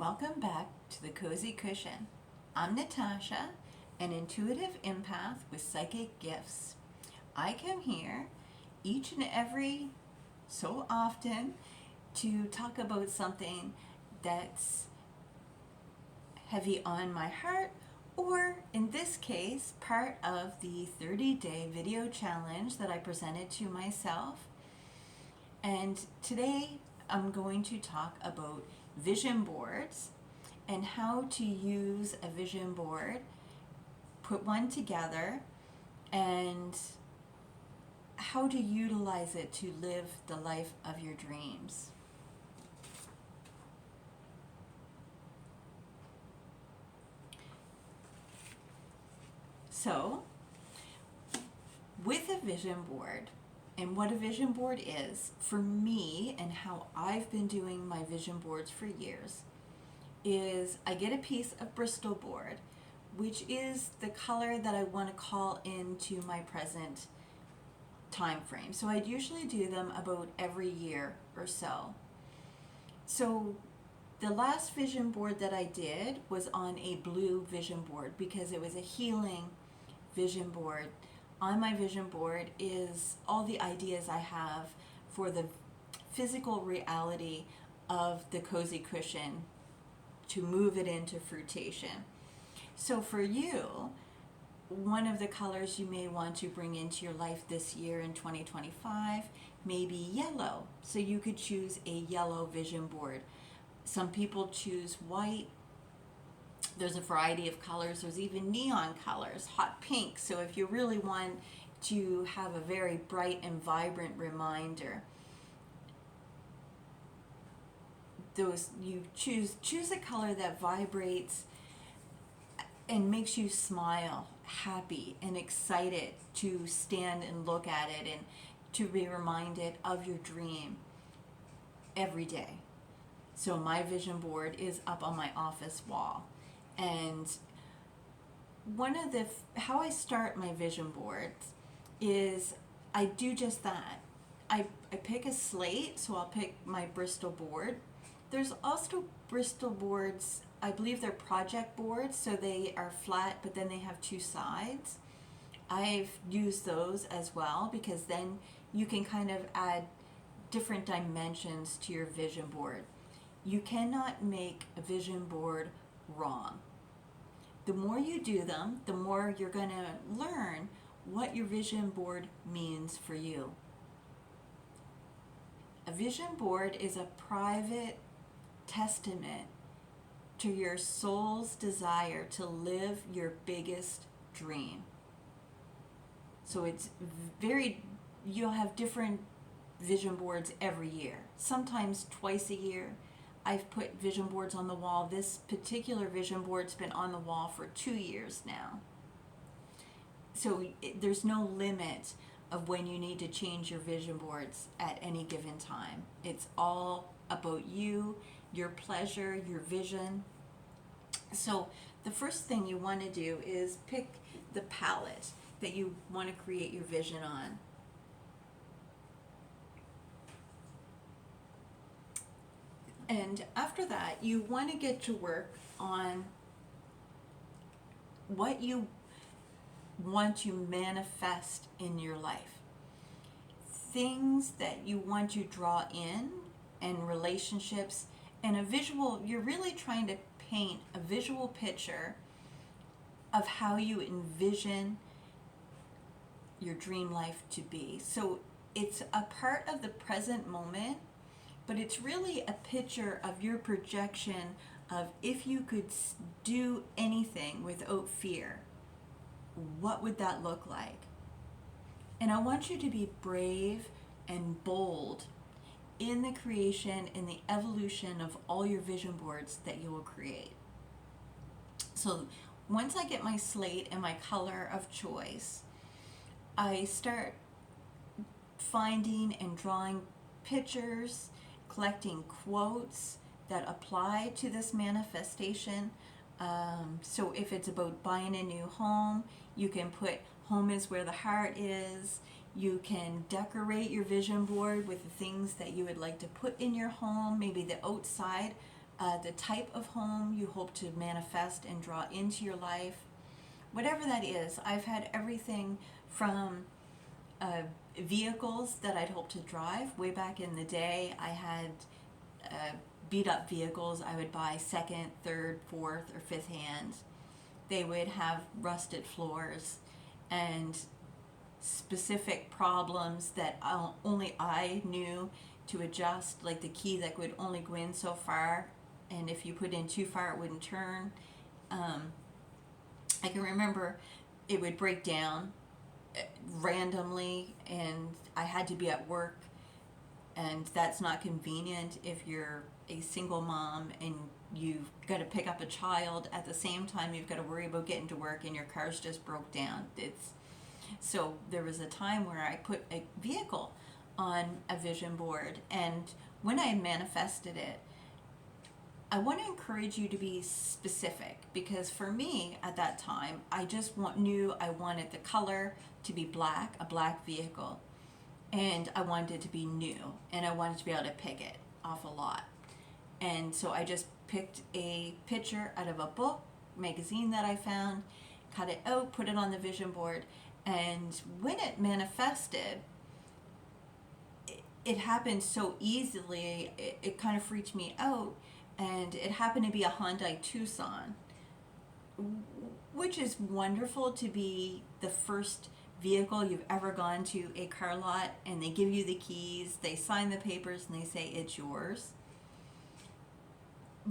Welcome back to the Cozy Cushion. I'm Natasha, an intuitive empath with psychic gifts. I come here each and every so often to talk about something that's heavy on my heart, or in this case, part of the 30-day video challenge that I presented to myself. And today I'm going to talk about vision boards and how to use a vision board, put one together, and how to utilize it to live the life of your dreams. So, with a vision board, and what a vision board is, for me and how I've been doing my vision boards for years, is I get a piece of Bristol board, which is the color that I want to call into my present time frame. So I'd usually do them about every year or so. So the last vision board that I did was on a blue vision board because it was a healing vision board. On my vision board is all the ideas I have for the physical reality of the Cozy Cushion to move it into fruition. So for you, one of the colors you may want to bring into your life this year in 2025 may be yellow. So you could choose a yellow vision board. Some people choose white. There's a variety of colors. There's even neon colors, hot pink. So if you really want to have a very bright and vibrant reminder, you choose a color that vibrates and makes you smile, happy and excited to stand and look at it and to be reminded of your dream every day. So my vision board is up on my office wall. And one of how I start my vision boards is I do just that. I pick a slate, so I'll pick my Bristol board. There's also Bristol boards, I believe they're project boards, so they are flat, but then they have two sides. I've used those as well because then you can kind of add different dimensions to your vision board. You cannot make a vision board wrong. The more you do them, the more you're going to learn what your vision board means for you. A vision board is a private testament to your soul's desire to live your biggest dream. So you'll have different vision boards every year, sometimes twice a year. I've put vision boards on the wall. This particular vision board's been on the wall for 2 years now. So there's no limit of when you need to change your vision boards at any given time. It's all about you, your pleasure, your vision. So the first thing you want to do is pick the palette that you want to create your vision on. And after that, you want to get to work on what you want to manifest in your life. Things that you want to draw in, and relationships, and a visual. You're really trying to paint a visual picture of how you envision your dream life to be. So it's a part of the present moment, but it's really a picture of your projection of if you could do anything without fear, what would that look like? And I want you to be brave and bold in the creation and the evolution of all your vision boards that you will create. So once I get my slate and my color of choice, I start finding and drawing pictures, collecting quotes that apply to this manifestation. So if it's about buying a new home, you can put home is where the heart is. You can decorate your vision board with the things that you would like to put in your home, maybe the outside the type of home you hope to manifest and draw into your life, whatever that is. I've had everything from vehicles that I'd hoped to drive. Way back in the day, I had beat up vehicles I would buy second, third, fourth, or fifth hand. They would have rusted floors and specific problems that only I knew to adjust, like the key that would only go in so far, and if you put in too far, it wouldn't turn. I can remember it would break down randomly, and I had to be at work, and that's not convenient if you're a single mom and you've got to pick up a child at the same time you've got to worry about getting to work and your car's just broke down. So there was a time where I put a vehicle on a vision board, and when I manifested it, I want to encourage you to be specific, because for me at that time, I just knew I wanted the color to be black, a black vehicle, and I wanted it to be new, and I wanted to be able to pick it off a lot. And so I just picked a picture out of a book, magazine that I found, cut it out, put it on the vision board, and when it manifested, it happened so easily, it kind of freaked me out. And it happened to be a Hyundai Tucson, which is wonderful to be the first vehicle you've ever gone to a car lot, and they give you the keys, they sign the papers, and they say it's yours.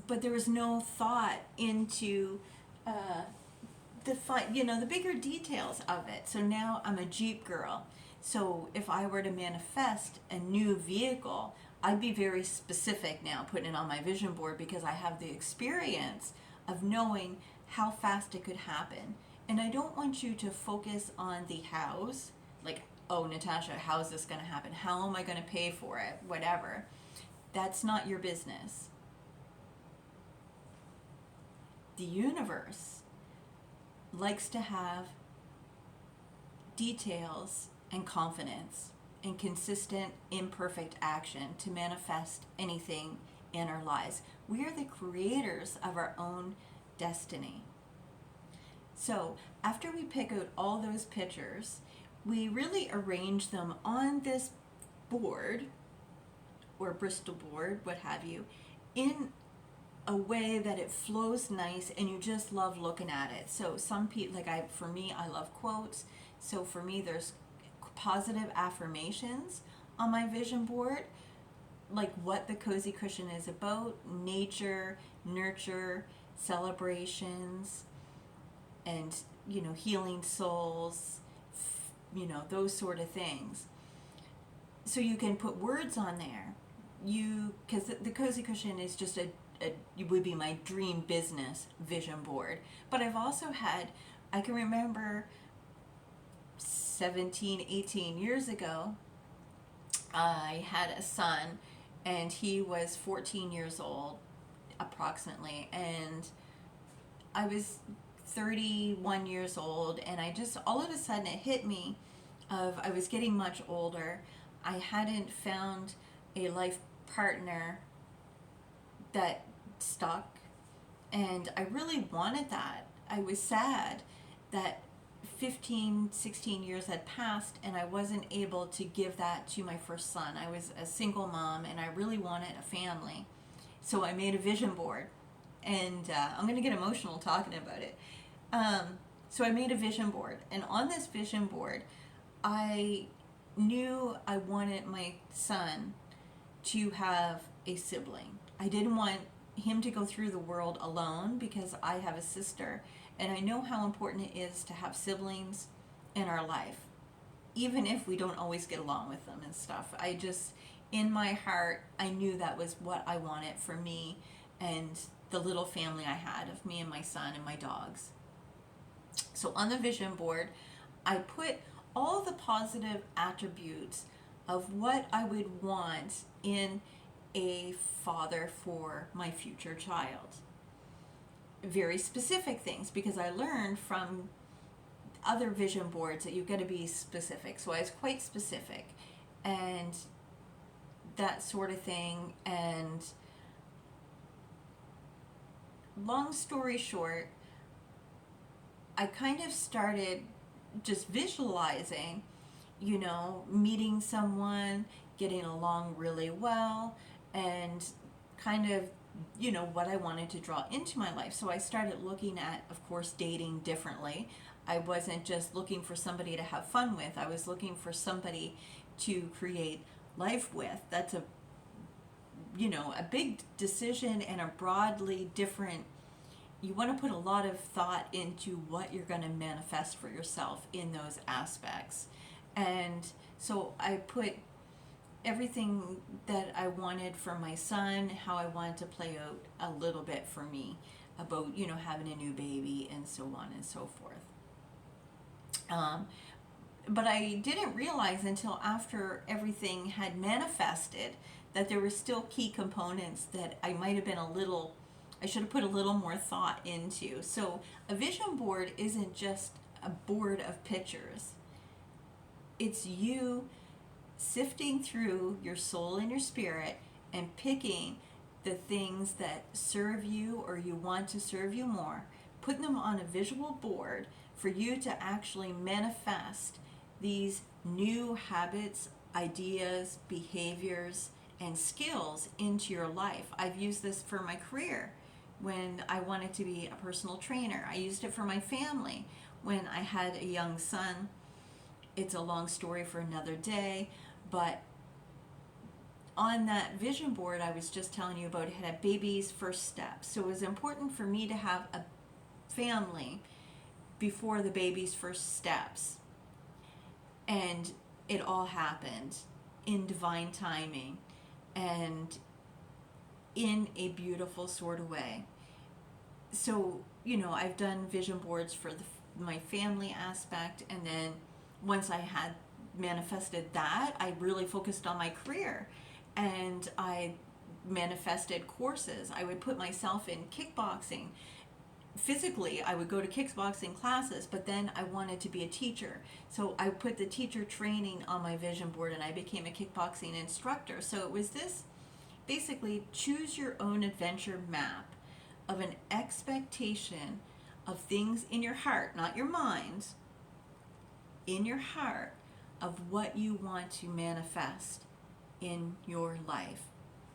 But there was no thought into the bigger details of it. So now I'm a Jeep girl. So if I were to manifest a new vehicle, I'd be very specific now putting it on my vision board, because I have the experience of knowing how fast it could happen. And I don't want you to focus on the hows, like, oh, Natasha, how is this going to happen? How am I going to pay for it? Whatever. That's not your business. The universe likes to have details and confidence and consistent, imperfect action to manifest anything in our lives. We are the creators of our own destiny. So after we pick out all those pictures, we really arrange them on this board, or Bristol board, what have you, in a way that it flows nice and you just love looking at it. So some people, for me, I love quotes. So for me, there's positive affirmations on my vision board, like what the Cozy Cushion is about: nature, nurture, celebrations, and healing souls, those sort of things. So you can put words on there, because the Cozy Cushion is just it would be my dream business vision board. But I've also had, I can remember 17, 18 years ago, I had a son, and he was 14 years old approximately, and I was 31 years old, and I just, all of a sudden it hit me I was getting much older. I hadn't found a life partner that stuck, and I really wanted that. I was sad that 15, 16 years had passed and I wasn't able to give that to my first son. I was a single mom and I really wanted a family. So I made a vision board, and I'm going to get emotional talking about it. So I made a vision board, and on this vision board, I knew I wanted my son to have a sibling. I didn't want him to go through the world alone, because I have a sister, and I know how important it is to have siblings in our life, even if we don't always get along with them and stuff. In my heart, I knew that was what I wanted for me and the little family I had of me and my son and my dogs. So on the vision board, I put all the positive attributes of what I would want in a father for my future child. Very specific things, because I learned from other vision boards that you've got to be specific. So I was quite specific, and that sort of thing. And long story short, I kind of started just visualizing, meeting someone, getting along really well, and kind of, what I wanted to draw into my life. So I started looking at, of course, dating differently. I wasn't just looking for somebody to have fun with, I was looking for somebody to create life with. That's a big decision and a broadly different. You want to put a lot of thought into what you're going to manifest for yourself in those aspects. And so I put everything that I wanted for my son, how I wanted to play out a little bit for me about, having a new baby and so on and so forth. But I didn't realize until after everything had manifested that there were still key components that I should have put a little more thought into. So a vision board isn't just a board of pictures. It's you sifting through your soul and your spirit and picking the things that serve you or you want to serve you more, putting them on a visual board for you to actually manifest these new habits, ideas, behaviors, and skills into your life. I've used this for my career when I wanted to be a personal trainer. I used it for my family when I had a young son. It's a long story for another day, but on that vision board I was just telling you about, it had a baby's first steps. So it was important for me to have a family before the baby's first steps. And it all happened in divine timing and in a beautiful sort of way. So, I've done vision boards for my family aspect, and then once I had manifested that, I really focused on my career, and I manifested courses. I would put myself in kickboxing. Physically, I would go to kickboxing classes, but then I wanted to be a teacher. So I put the teacher training on my vision board and I became a kickboxing instructor. So it was this basically choose your own adventure map of an expectation of things in your heart, not your mind, in your heart, of what you want to manifest in your life.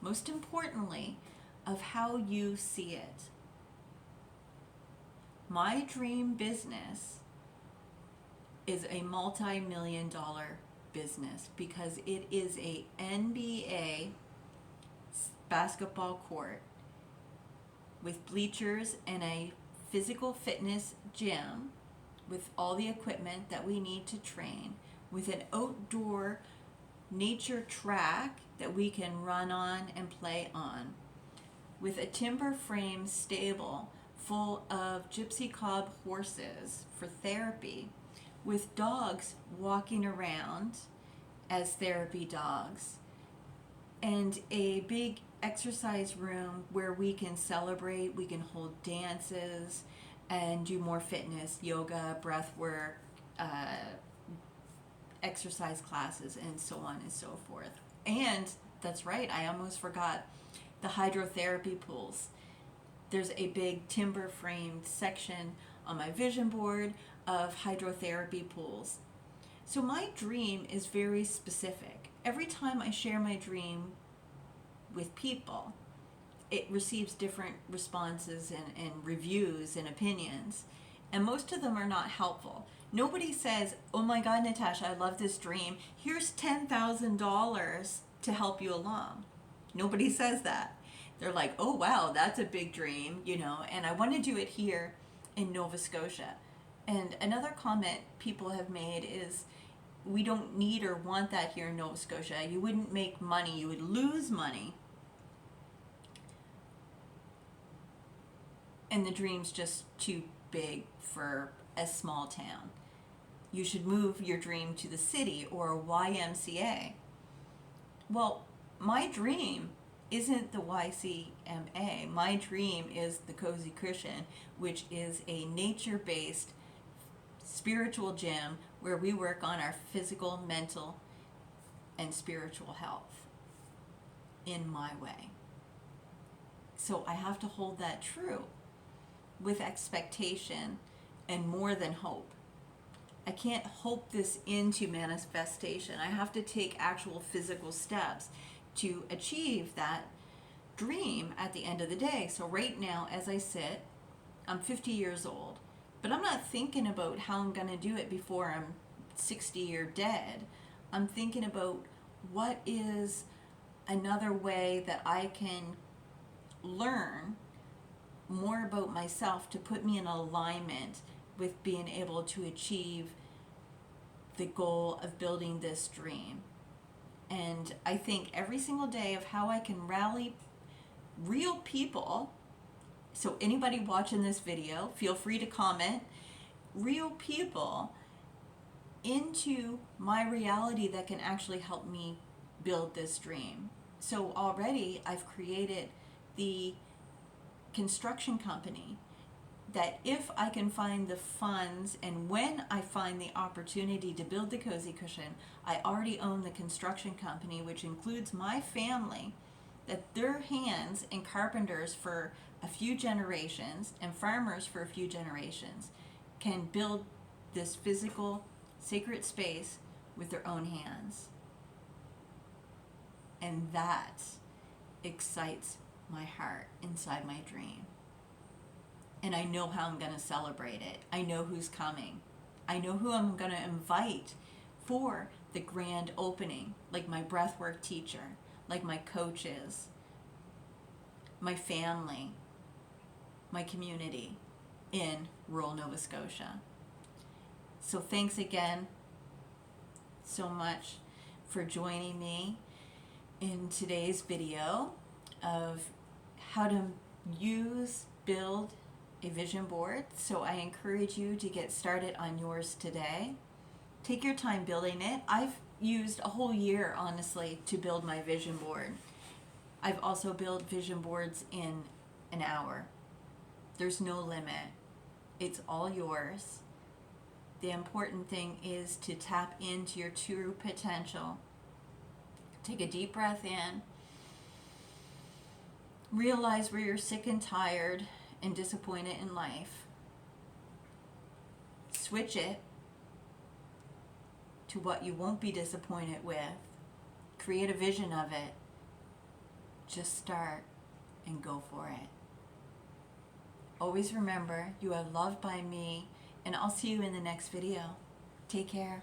Most importantly, of how you see it. My dream business is a multi-million dollar business because it is a NBA basketball court with bleachers and a physical fitness gym with all the equipment that we need to train, with an outdoor nature track that we can run on and play on, with a timber frame stable full of gypsy cob horses for therapy, with dogs walking around as therapy dogs, and a big exercise room where we can celebrate, we can hold dances and do more fitness, yoga, breath work, exercise classes, and so on and so forth. And that's right, I almost forgot the hydrotherapy pools. There's a big timber framed section on my vision board of hydrotherapy pools. So my dream is very specific. Every time I share my dream with people, it receives different responses and reviews and opinions. And most of them are not helpful. Nobody says, "Oh my God, Natasha, I love this dream. Here's $10,000 to help you along." Nobody says that. They're like, "Oh wow, that's a big dream, and I want to do it here in Nova Scotia." And another comment people have made is, we don't need or want that here in Nova Scotia. You wouldn't make money, you would lose money. And the dream's just too big for a small town. You should move your dream to the city or a YMCA. Well, my dream isn't the YCMA. My dream is the Cozy Cushion, which is a nature-based spiritual gym where we work on our physical, mental, and spiritual health in my way. So I have to hold that true. with expectation and more than hope. I can't hope this into manifestation. I have to take actual physical steps to achieve that dream at the end of the day. So right now, as I sit, I'm 50 years old, but I'm not thinking about how I'm going to do it before I'm 60 or dead. I'm thinking about what is another way that I can learn more about myself to put me in alignment with being able to achieve the goal of building this dream. And I think every single day of how I can rally real people. So anybody watching this video, feel free to comment. Real people into my reality that can actually help me build this dream. So already I've created the construction company that if I can find the funds and when I find the opportunity to build the Cozy Cushion, I already own the construction company, which includes my family, that their hands and carpenters for a few generations and farmers for a few generations can build this physical sacred space with their own hands. And that excites my heart inside my dream. And I know how I'm going to celebrate it. I know who's coming. I know who I'm going to invite for the grand opening, like my breathwork teacher, like my coaches, my family, my community in rural Nova Scotia. So thanks again so much for joining me in today's video of how to build a vision board. So I encourage you to get started on yours today. Take your time building it. I've used a whole year, honestly, to build my vision board. I've also built vision boards in an hour. There's no limit. It's all yours. The important thing is to tap into your true potential. Take a deep breath in. Realize where you're sick and tired and disappointed in life. Switch it to what you won't be disappointed with. Create a vision of it. Just start and go for it. Always remember, you are loved by me, and I'll see you in the next video. Take care.